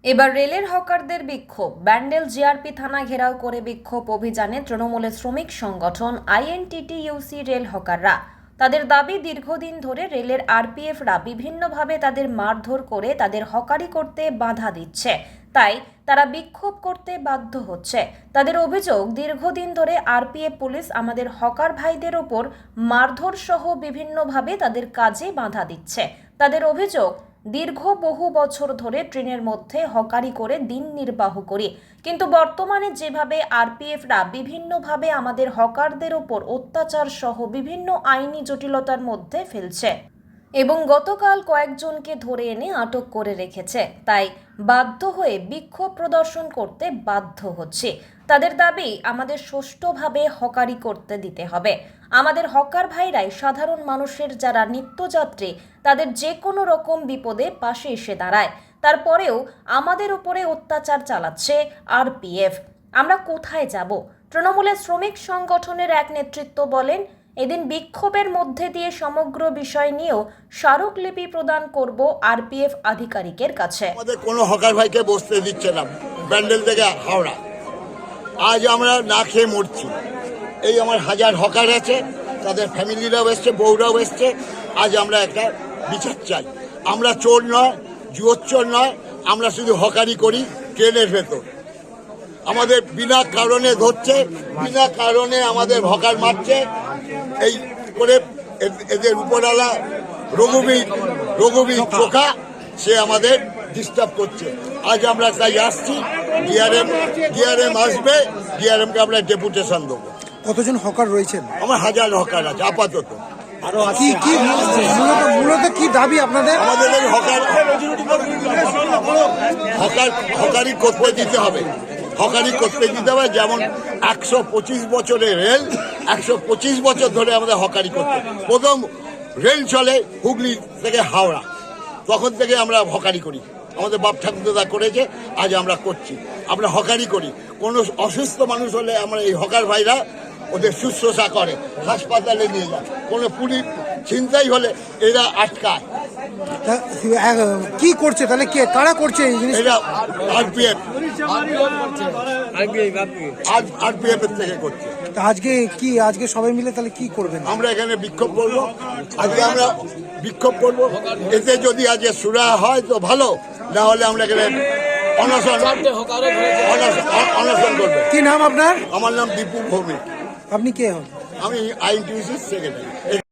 এবার রেলের হকারদের বিক্ষোভ। ব্যান্ডেল জিআরপি থানা ঘেরাও করে বিক্ষোভ অভিযানে তৃণমূলের শ্রমিক সংগঠন আইএনটিটিইউসি রেল হকাররা। তাদের দাবি, দীর্ঘদিন ধরে রেলের আরপিএফরা বিভিন্নভাবে তাদের মারধর করে তাদের হকারি করতে বাধা দিচ্ছে, তাই তারা বিক্ষোভ করতে বাধ্য হচ্ছে। তাদের অভিযোগ, দীর্ঘদিন ধরে আরপিএফ পুলিশ আমাদের হকার ভাইদের ওপর মারধর সহ বিভিন্নভাবে তাদের কাজে বাধা দিচ্ছে। তাদের অভিযোগ, বহু বছর ধরে ট্রেনের মধ্যে হকারি করে দিন নির্বাহ করি, কিন্তু বর্তমানে যেভাবে আরপিএফরা বিভিন্নভাবে আমাদের হকারদের ওপর অত্যাচার সহ বিভিন্ন আইনি জটিলতার মধ্যে ফেলছে এবং গতকাল কয়েকজনকে ধরে এনে আটক করে রেখেছে, তাই বাধ্য হয়ে বিক্ষোভ প্রদর্শন করতে বাধ্য হচ্ছে। তাদের দাবি, আমাদের সুষ্ঠুভাবে হকারি করতে দিতে হবে। আমাদের হকার ভাইরাই সাধারণ মানুষের যারা নিত্যযাত্রী, তাদের যে কোনো রকম বিপদে পাশে এসে দাঁড়ায়, তারপরেও আমাদের উপরে অত্যাচার চালাচ্ছে আরপিএফ। আমরা কোথায় যাব? তৃণমূলের শ্রমিক সংগঠনের এক নেতৃত্ব বলেন, এদিন বিক্ষোভের মধ্যে দিয়ে সমগ্র বিষয় নিয়েও স্মারকলিপি প্রদান করব আরপিএফ আধিকারিকের কাছে। আমাদের কোনো হকার ভাইকে বসতে দিচ্ছে না ব্যান্ডেল থেকে হাওড়া। আজ আমরা না খেয়ে মরছি। এই আমার হাজার হকার আছে, তাদের ফ্যামিলিরাও এসছে, বউরাও এসছে। আজ আমরা একটা বিচার চাই। আমরা চোর নয়, জুয়োচ্চোর নয়, আমরা শুধু হকারি করি ট্রেনের ভেতর। আমাদের বিনা কারণে ধরছে, বিনা কারণে আমাদের হকার মারছে। এই করে এদের উপরওয়ালা রঘুবীর চোখা, সে আমাদের ডিস্টার্ব করছে। আজ আমরা তাই আসছি, ডিআরএম আসবে, ডিআরএমকে আমরা ডেপুটেশন দেবো। কতজন হকার রয়েছেন? আমার হাজার হকার আছে আপাতত। মূলত কি দাবি আপনাদের? আমাদের এই হকারি করতে দিতে হবে। হকারি করতে দিতে হবে, যেমন 125 বছরের রেল, 125 বছর ধরে আমাদের হকারি করতে। প্রথম রেল চলে হুগলি থেকে হাওড়া, তখন থেকে আমরা হকারি করি। আমাদের বাপ ঠাকুরদা করেছে, আজ আমরা করছি। আমরা হকারি করি। কোনো অসুস্থ মানুষ হলে আমরা এই হকার ভাইরা ওদের শুশ্রূষা করে, হাসপাতালে নিয়ে যায়। কোনো পুলিশ ছিনতাই হলে এরা আটকায়। কি করছে তাহলে? কারা করছে এই জিনিস? এটা আরপিএফ এর থেকে করছে। আজকে সবাই মিলে তাহলে কি করবেন? আমরা এখানে বিক্ষোভ করবো। আজকে আমরা বিক্ষোভ করবো। এতে যদি আজকে সুরা হয় তো ভালো, না হলে আমরা এখানে অনশন করবো। কি নাম আপনার? আমার নাম দীপু ভৌমিক। আপনি কে হন? আমি আইএনটিটিইউসির সেক্রেটারি।